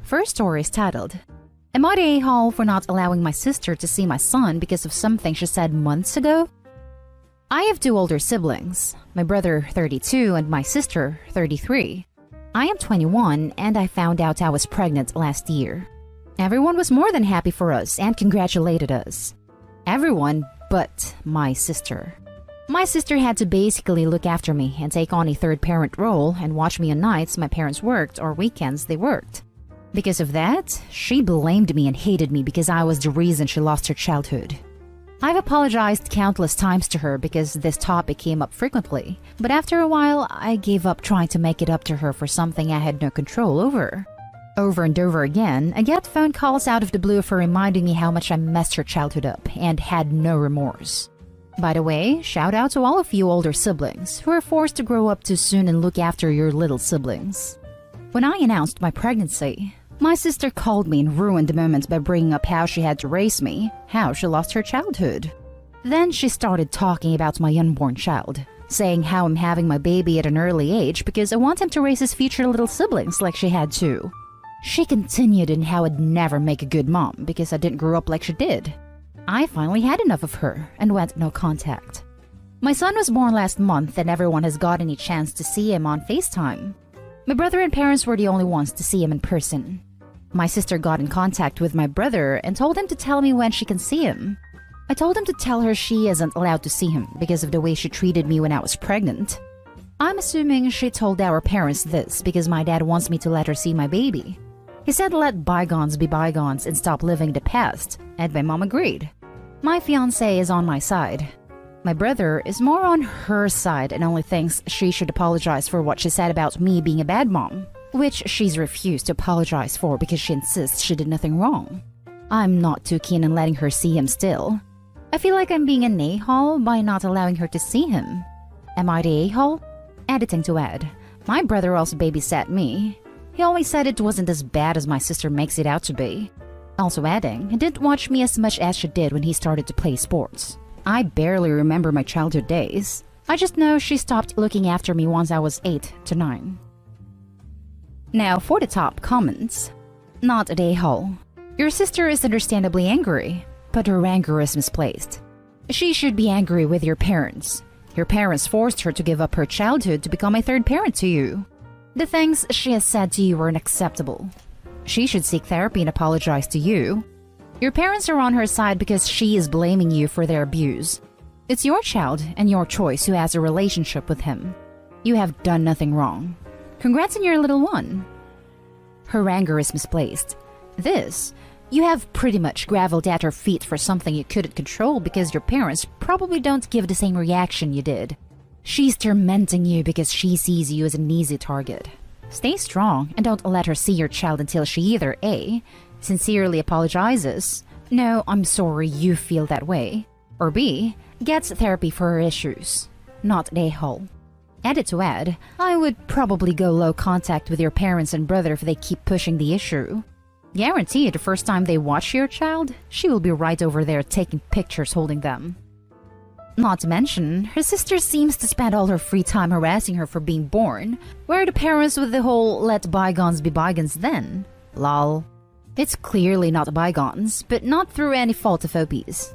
First story is titled, Am I the a-hole for not allowing my sister to see my son because of something she said months ago? I have two older siblings, my brother 32 and my sister 33. I am 21 and I found out I was pregnant last year. Everyone was more than happy for us and congratulated us. Everyone but my sister. My sister had to basically look after me and take on a third parent role and watch me on nights my parents worked or weekends they worked. Because of that, she blamed me and hated me because I was the reason she lost her childhood. I've apologized countless times to her because this topic came up frequently, but after a while, I gave up trying to make it up to her for something I had no control over. Over and over again, I get phone calls out of the blue for reminding me how much I messed her childhood up and had no remorse. By the way, shout out to all of you older siblings who are forced to grow up too soon and look after your little siblings. When I announced my pregnancy, my sister called me and ruined the moment by bringing up how she had to raise me, how she lost her childhood. Then she started talking about my unborn child, saying how I'm having my baby at an early age because I want him to raise his future little siblings like she had too. She continued in how I'd never make a good mom because I didn't grow up like she did. I finally had enough of her and went no contact. My son was born last month and everyone has got any chance to see him on FaceTime. My brother and parents were the only ones to see him in person. My sister got in contact with my brother and told him to tell me when she can see him. I told him to tell her she isn't allowed to see him because of the way she treated me when I was pregnant. I'm assuming she told our parents this because my dad wants me to let her see my baby. He said let bygones be bygones and stop living the past, and my mom agreed. My fiancé is on my side. My brother is more on her side and only thinks she should apologize for what she said about me being a bad mom, which she's refused to apologize for because she insists she did nothing wrong. I'm not too keen on letting her see him still. I feel like I'm being an a-hole by not allowing her to see him. Am I the a-hole? Editing to add, my brother also babysat me. He always said it wasn't as bad as my sister makes it out to be. Also adding, he didn't watch me as much as she did when he started to play sports. I barely remember my childhood days. I just know she stopped looking after me once I was 8 to 9. Now for the top comments. Not a a-hole. Your sister is understandably angry, but her anger is misplaced. She should be angry with your parents. Your parents forced her to give up her childhood to become a third parent to you. The things she has said to you were unacceptable. She should seek therapy and apologize to you. Your parents are on her side because she is blaming you for their abuse. It's your child and your choice who has a relationship with him. You have done nothing wrong. Congrats on your little one. Her anger is misplaced. This, you have pretty much gravelled at her feet for something you couldn't control because your parents probably don't give the same reaction you did. She's tormenting you because she sees you as an easy target. Stay strong and don't let her see your child until she either A, sincerely apologizes, no, I'm sorry you feel that way, or B, gets therapy for her issues. Not an a-hole. Edit to add, I would probably go low contact with your parents and brother if they keep pushing the issue. Guarantee the first time they watch your child, she will be right over there taking pictures holding them. Not to mention, her sister seems to spend all her free time harassing her for being born. Where are the parents with the whole let bygones be bygones then? Lol. It's clearly not bygones, but not through any fault of OP's.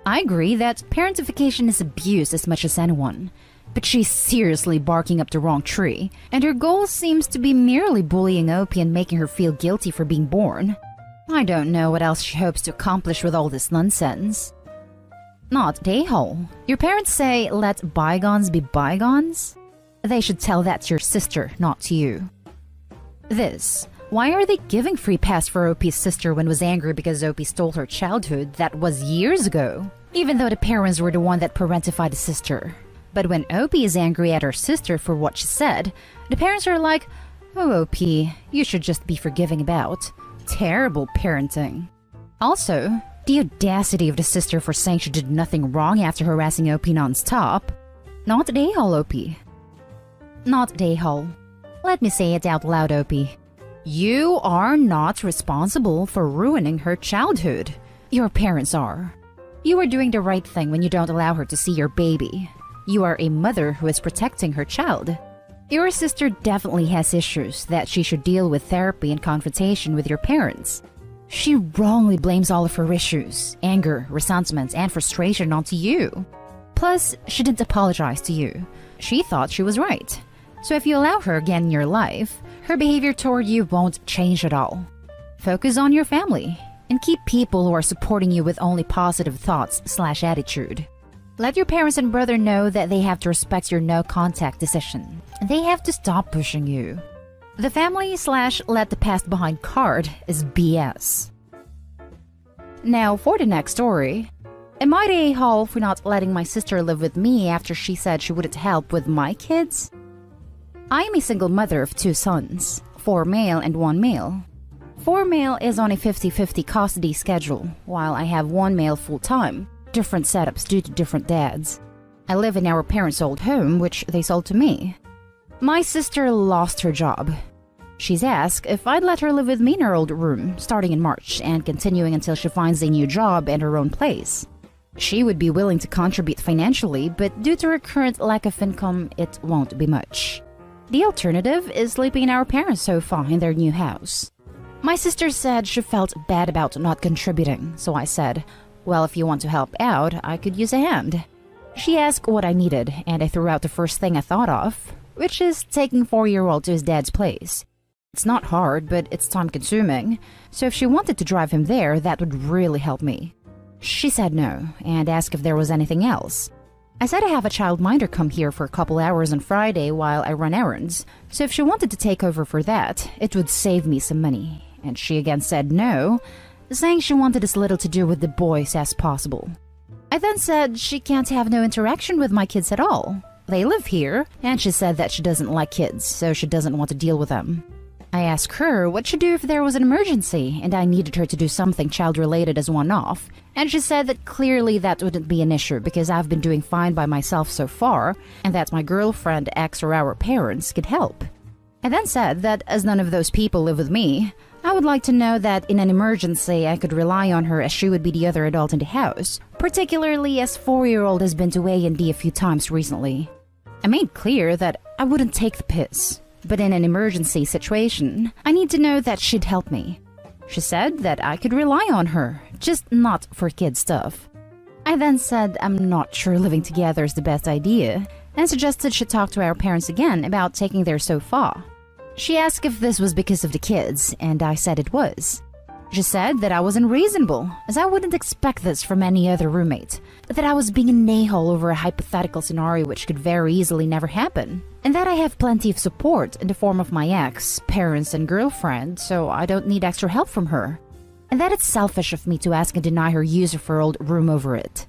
I agree that parentification is abuse as much as anyone, but she's seriously barking up the wrong tree, and her goal seems to be merely bullying OP and making her feel guilty for being born. I don't know what else she hopes to accomplish with all this nonsense. Not a-hole. Your parents say, let bygones be bygones? They should tell that to your sister, not to you. This. Why are they giving free pass for OP's sister when was angry because OP stole her childhood that was years ago? Even though the parents were the one that parentified the sister. But when OP is angry at her sister for what she said, the parents are like, oh OP, you should just be forgiving about. Terrible parenting. Also, the audacity of the sister for saying she did nothing wrong after harassing OP non-stop. Not an a-hole, OP. Not an a-hole. Let me say it out loud, OP. You are not responsible for ruining her childhood. Your parents are. You are doing the right thing when you don't allow her to see your baby. You are a mother who is protecting her child. Your sister definitely has issues that she should deal with therapy and confrontation with your parents. She wrongly blames all of her issues, anger, resentment, and frustration onto you. Plus, she didn't apologize to you. She thought she was right. So if you allow her again in your life, her behavior toward you won't change at all. Focus on your family and keep people who are supporting you with only positive thoughts/attitude. Let your parents and brother know that they have to respect your no-contact decision. They have to stop pushing you. The family/let the past behind card is BS. Now for the next story. Am I the a-hole for not letting my sister live with me after she said she wouldn't help with my kids? I am a single mother of 2 sons, 4 male and 1 male. 4 male is on a 50-50 custody schedule, while I have 1 male full-time, different setups due to different dads. I live in our parents' old home, which they sold to me. My sister lost her job. She's asked if I'd let her live with me in her old room, starting in March and continuing until she finds a new job and her own place. She would be willing to contribute financially, but due to her current lack of income, it won't be much. The alternative is sleeping in our parents' sofa in their new house. My sister said she felt bad about not contributing, so I said, well, if you want to help out, I could use a hand. She asked what I needed, and I threw out the first thing I thought of, which is taking 4-year-old to his dad's place. It's not hard, but it's time-consuming, so if she wanted to drive him there, that would really help me. She said no, and asked if there was anything else. I said I have a childminder come here for a couple hours on Friday while I run errands, so if she wanted to take over for that, it would save me some money. And she again said no, saying she wanted as little to do with the boys as possible. I then said she can't have no interaction with my kids at all. They live here, and she said that she doesn't like kids, so she doesn't want to deal with them. I asked her what she'd do if there was an emergency and I needed her to do something child-related as one-off, and she said that clearly that wouldn't be an issue because I've been doing fine by myself so far, and that my girlfriend, ex, or our parents could help. I then said that as none of those people live with me, I would like to know that in an emergency I could rely on her as she would be the other adult in the house, particularly as 4-year-old has been to A&D a few times recently. I made clear that I wouldn't take the piss, but in an emergency situation, I need to know that she'd help me. She said that I could rely on her, just not for kid stuff. I then said I'm not sure living together is the best idea, and suggested she talk to our parents again about taking their sofa. She asked if this was because of the kids, and I said it was. She said that I was unreasonable, as I wouldn't expect this from any other roommate, that I was being an a-hole over a hypothetical scenario which could very easily never happen, and that I have plenty of support in the form of my ex, parents, and girlfriend, so I don't need extra help from her, and that it's selfish of me to ask and deny her use of her old room over it.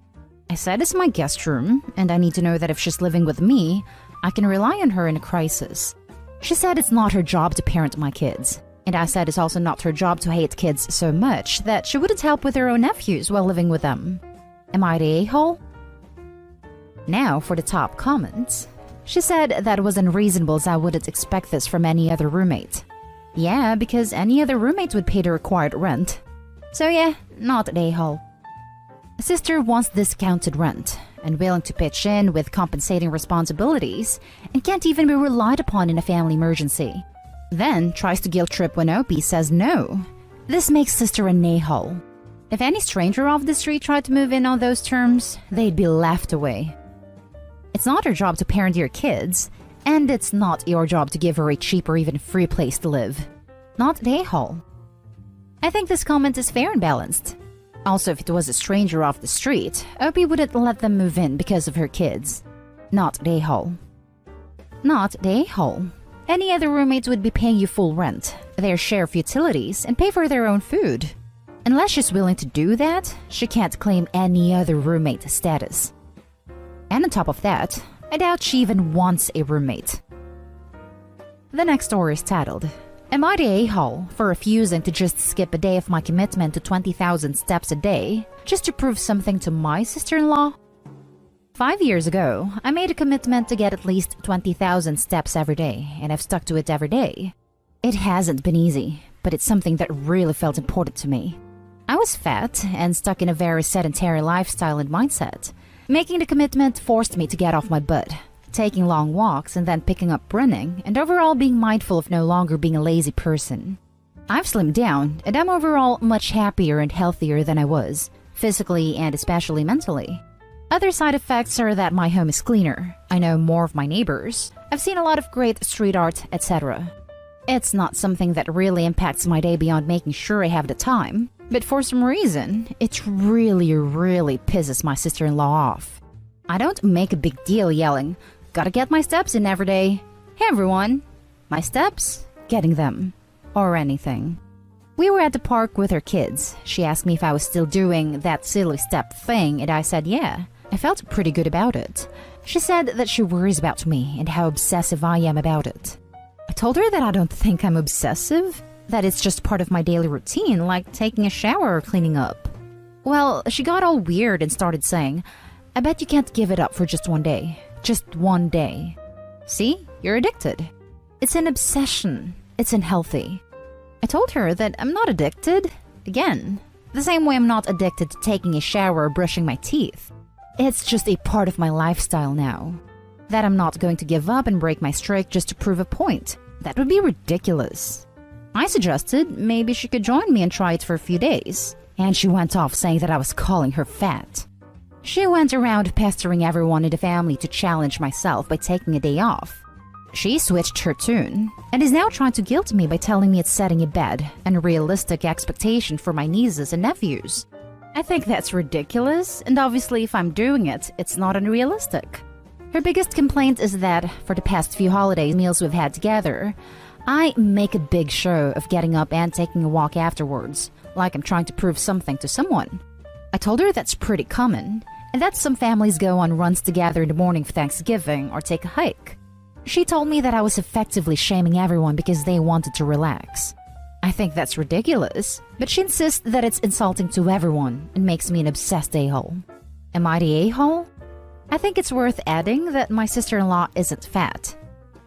I said it's my guest room, and I need to know that if she's living with me, I can rely on her in a crisis. She said it's not her job to parent my kids, and I said it's also not her job to hate kids so much that she wouldn't help with her own nephews while living with them. Am I the a-hole? Now for the top comments. She said that it was unreasonable as I wouldn't expect this from any other roommate. Yeah, because any other roommate would pay the required rent. So yeah, not the a-hole. Sister wants discounted rent and willing to pitch in with compensating responsibilities and can't even be relied upon in a family emergency. Then tries to guilt trip when OP says no. This makes sister an a-hole. If any stranger off the street tried to move in on those terms, they'd be laughed away. It's not her job to parent your kids, and it's not your job to give her a cheap or even free place to live. Not the a-hole. I think this comment is fair and balanced. Also, if it was a stranger off the street, OP wouldn't let them move in because of her kids. Not the a-hole. Not the a-hole. Any other roommates would be paying you full rent, their share of utilities, and pay for their own food. Unless she's willing to do that, she can't claim any other roommate status. And on top of that, I doubt she even wants a roommate. The next story is titled, Am I the a-hole for refusing to just skip a day of my commitment to 20,000 steps a day just to prove something to my sister-in-law? 5 years ago, I made a commitment to get at least 20,000 steps every day, and I've stuck to it every day. It hasn't been easy, but it's something that really felt important to me. I was fat and stuck in a very sedentary lifestyle and mindset. Making the commitment forced me to get off my butt, taking long walks and then picking up running, and overall being mindful of no longer being a lazy person. I've slimmed down, and I'm overall much happier and healthier than I was, physically and especially mentally. Other side effects are that my home is cleaner, I know more of my neighbors, I've seen a lot of great street art, etc. It's not something that really impacts my day beyond making sure I have the time, but for some reason, it really pisses my sister-in-law off. I don't make a big deal yelling, "Gotta get my steps in every day. Hey everyone, my steps, getting them," or anything. We were at the park with her kids. She asked me if I was still doing that silly step thing, and I said yeah. I felt pretty good about it. She said that she worries about me and how obsessive I am about it. I told her that I don't think I'm obsessive, that it's just part of my daily routine, like taking a shower or cleaning up. Well, she got all weird and started saying, "I bet you can't give it up for just one day. Just one day. See, you're addicted. It's an obsession. It's unhealthy." I told her that I'm not addicted. Again, the same way I'm not addicted to taking a shower or brushing my teeth. It's just a part of my lifestyle now. That I'm not going to give up and break my streak just to prove a point. That would be ridiculous. I suggested maybe she could join me and try it for a few days, and she went off saying that I was calling her fat. She went around pestering everyone in the family to challenge myself by taking a day off. She switched her tune, and is now trying to guilt me by telling me it's setting a bad, unrealistic expectation for my nieces and nephews. I think that's ridiculous, and obviously if I'm doing it, it's not unrealistic. Her biggest complaint is that, for the past few holiday meals we've had together, I make a big show of getting up and taking a walk afterwards, like I'm trying to prove something to someone. I told her that's pretty common, and that some families go on runs together in the morning for Thanksgiving or take a hike. She told me that I was effectively shaming everyone because they wanted to relax. I think that's ridiculous, but she insists that it's insulting to everyone and makes me an obsessed a-hole. Am I the a-hole? I think it's worth adding that my sister-in-law isn't fat.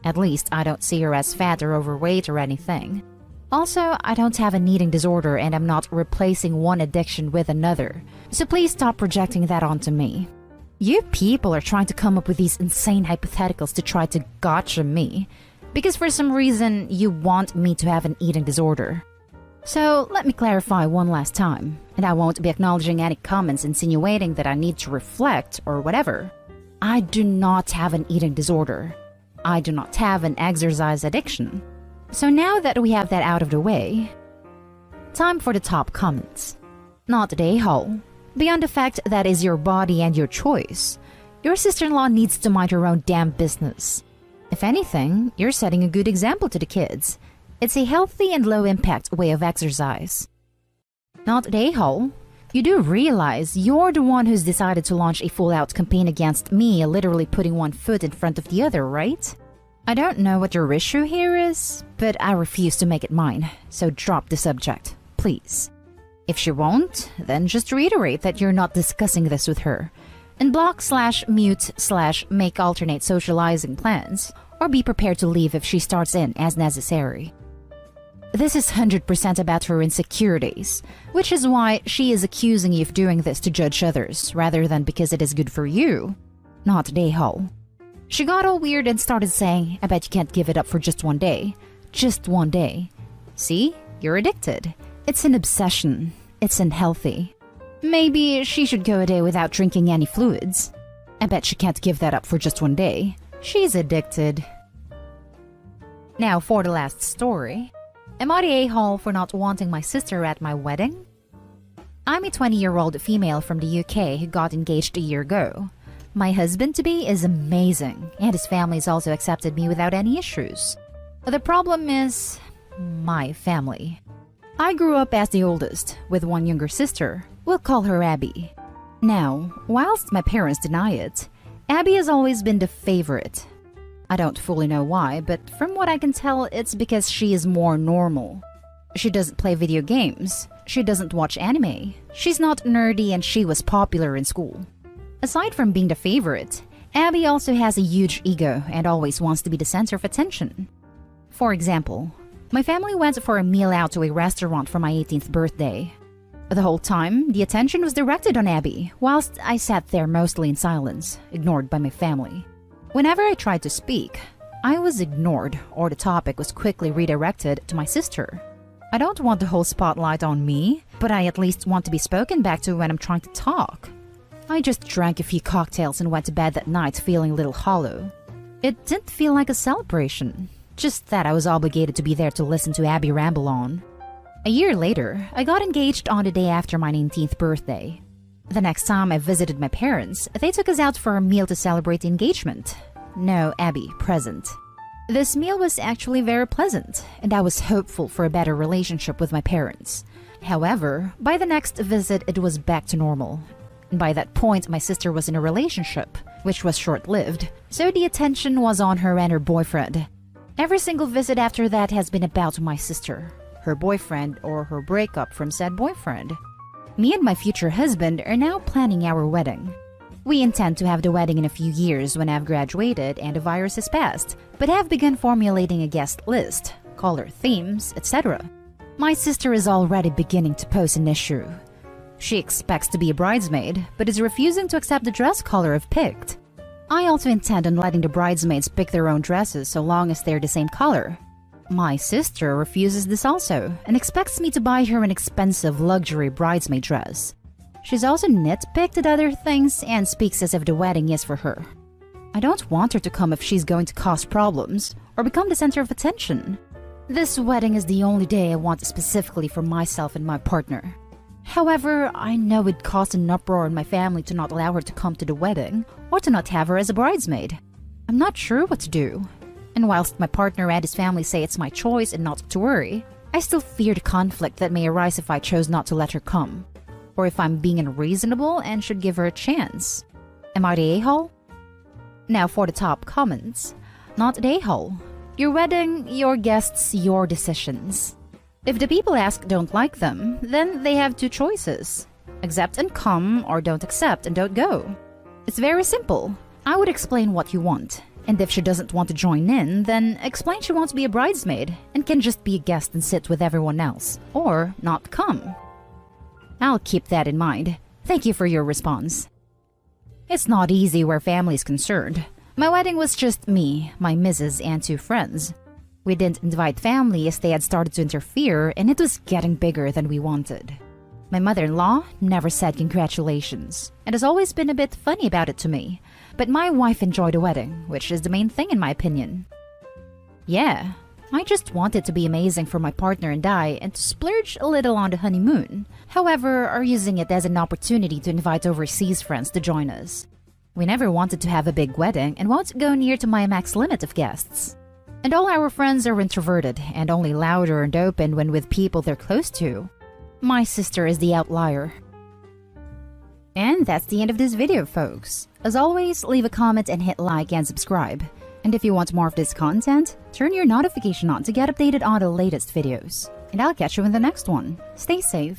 At least I don't see her as fat or overweight or anything. Also, I don't have an eating disorder and I'm not replacing one addiction with another, so please stop projecting that onto me. You people are trying to come up with these insane hypotheticals to try to gotcha me, because for some reason you want me to have an eating disorder. So let me clarify one last time, and I won't be acknowledging any comments insinuating that I need to reflect or whatever. I do not have an eating disorder. I do not have an exercise addiction. So now that we have that out of the way, time for the top comments. Not the a-hole. Beyond the fact that is your body and your choice, your sister-in-law needs to mind her own damn business. If anything, you're setting a good example to the kids. It's a healthy and low-impact way of exercise. Not the a-hole. You do realize you're the one who's decided to launch a full-out campaign against me, literally putting one foot in front of the other, right? I don't know what your issue here is, but I refuse to make it mine, so drop the subject, please. If she won't, then just reiterate that you're not discussing this with her, and block/mute/make alternate socializing plans, or be prepared to leave if she starts in as necessary. This is 100% about her insecurities, which is why she is accusing you of doing this to judge others, rather than because it is good for you. Not the a-hole. She got all weird and started saying, "I bet you can't give it up for just one day. Just one day. See? You're addicted. It's an obsession. It's unhealthy. Maybe she should go a day without drinking any fluids. I bet she can't give that up for just one day. She's addicted." Now for the last story. Am I the a-hole for not wanting my sister at my wedding? I'm a 20-year-old female from the UK who got engaged a year ago. My husband-to-be is amazing, and his family's also accepted me without any issues. The problem is my family. I grew up as the oldest, with one younger sister. We'll call her Abby. Now, whilst my parents deny it, Abby has always been the favorite. I don't fully know why, but from what I can tell, it's because she is more normal. She doesn't play video games. She doesn't watch anime. She's not nerdy, and she was popular in school. Aside from being the favorite, Abby also has a huge ego and always wants to be the center of attention. For example, my family went for a meal out to a restaurant for my 18th birthday. The whole time, the attention was directed on Abby, whilst I sat there mostly in silence, ignored by my family. Whenever I tried to speak, I was ignored or the topic was quickly redirected to my sister. I don't want the whole spotlight on me, but I at least want to be spoken back to when I'm trying to talk. I just drank a few cocktails and went to bed that night feeling a little hollow. It didn't feel like a celebration, just that I was obligated to be there to listen to Abby ramble on. A year later, I got engaged on the day after my 19th birthday. The next time I visited my parents, they took us out for a meal to celebrate the engagement. No Abby present. This meal was actually very pleasant, and I was hopeful for a better relationship with my parents. However, by the next visit, it was back to normal. And by that point, my sister was in a relationship, which was short-lived, so the attention was on her and her boyfriend. Every single visit after that has been about my sister, her boyfriend, or her breakup from said boyfriend. Me and my future husband are now planning our wedding. We intend to have the wedding in a few years when I've graduated and the virus has passed, but have begun formulating a guest list, color themes, etc. My sister is already beginning to pose an issue. She expects to be a bridesmaid, but is refusing to accept the dress color I've picked. I also intend on letting the bridesmaids pick their own dresses so long as they're the same color. My sister refuses this also and expects me to buy her an expensive luxury bridesmaid dress. She's also nitpicked at other things and speaks as if the wedding is for her. I don't want her to come if she's going to cause problems or become the center of attention. This wedding is the only day I want specifically for myself and my partner. However, I know it'd cause an uproar in my family to not allow her to come to the wedding or to not have her as a bridesmaid. I'm not sure what to do. And whilst my partner and his family say it's my choice and not to worry, I still fear the conflict that may arise if I chose not to let her come. Or if I'm being unreasonable and should give her a chance. Am I the a-hole? Now for the top comments. Not the a-hole. Your wedding, your guests, your decisions. If the people ask don't like them, then they have two choices. Accept and come, or don't accept and don't go. It's very simple. I would explain what you want. And if she doesn't want to join in, then explain she wants to be a bridesmaid and can just be a guest and sit with everyone else. Or not come. I'll keep that in mind. Thank you for your response. It's not easy where family is concerned. My wedding was just me, my missus, and two friends. We didn't invite family as they had started to interfere and it was getting bigger than we wanted. My mother-in-law never said congratulations and has always been a bit funny about it to me. But my wife enjoyed the wedding, which is the main thing in my opinion. Yeah, I just want it to be amazing for my partner and I and to splurge a little on the honeymoon. However, are using it as an opportunity to invite overseas friends to join us. We never wanted to have a big wedding and won't go near to my max limit of guests. And all our friends are introverted and only louder and open when with people they're close to. My sister is the outlier. And that's the end of this video, folks. As always, leave a comment and hit like and subscribe. And if you want more of this content, turn your notification on to get updated on the latest videos. And I'll catch you in the next one. Stay safe.